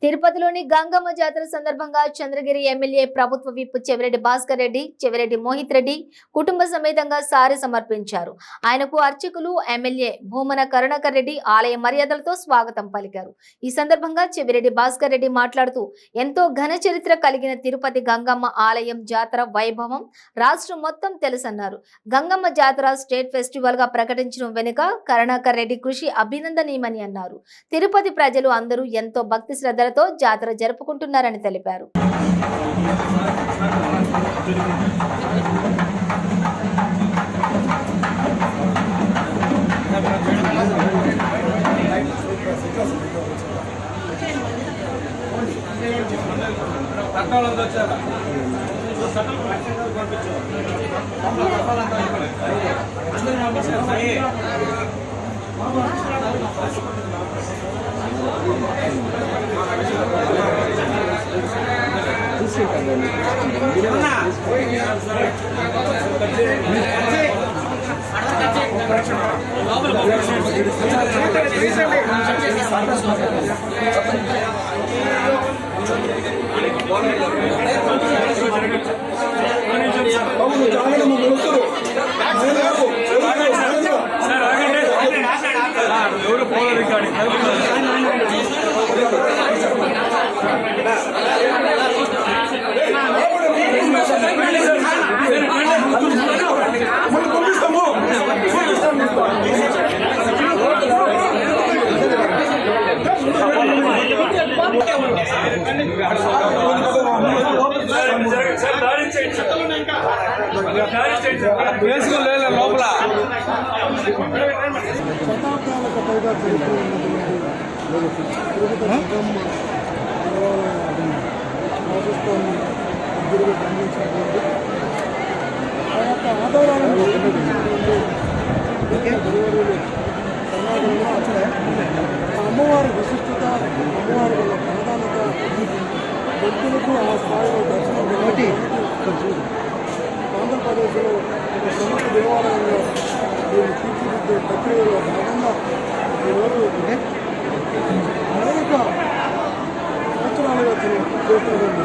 తిరుపతిలోని గంగమ్మ జాతర సందర్భంగా చంద్రగిరి ఎమ్మెల్యే ప్రభుత్వ విప్ చెవిరెడ్డి భాస్కర్ రెడ్డి, చెవిరెడ్డి మోహిత్ రెడ్డి కుటుంబ సమేతంగా సారె సమర్పించారు. ఆయనకు అర్చకులు ఎమ్మెల్యే భూమన కరుణాకర్ రెడ్డి ఆలయ మర్యాదలతో స్వాగతం పలికారు. ఈ సందర్భంగా చెవిరెడ్డి భాస్కర్ రెడ్డి మాట్లాడుతూ ఎంతో ఘన చరిత్ర కలిగిన తిరుపతి గంగమ్మ ఆలయం జాతర వైభవం రాష్ట్రం మొత్తం తెలుసన్నారు. గంగమ్మ జాతర స్టేట్ ఫెస్టివల్ గా ప్రకటించడం వెనుక కరుణాకర్ రెడ్డి కృషి అభినందనీయమని అన్నారు. తిరుపతి ప్రజలు అందరూ ఎంతో భక్తి శ్రద్ధ జాతర జరుపుకుంటున్నారని తెలిపారు. లోపల శతాబ్దాలకు పైగా చరిత్ర రాజస్థాన్ ఇద్దరు గమనించినటువంటి ఆ యొక్క ఆధారాలను అమ్మవారి విశిష్టత, అమ్మవారి వల్ల ప్రాధాన్యత భక్తులకు ఆ స్థాయిలో దర్శనం కాబట్టి ఆంధ్రప్రదేశ్లో ఒక ప్రముఖ దేవాలయంలో దీన్ని తీర్చిదిద్దే ప్రక్రియలో భాగంగా ఈరోజు అనేక సంవత్సరాలుగా చేస్తున్నటువంటి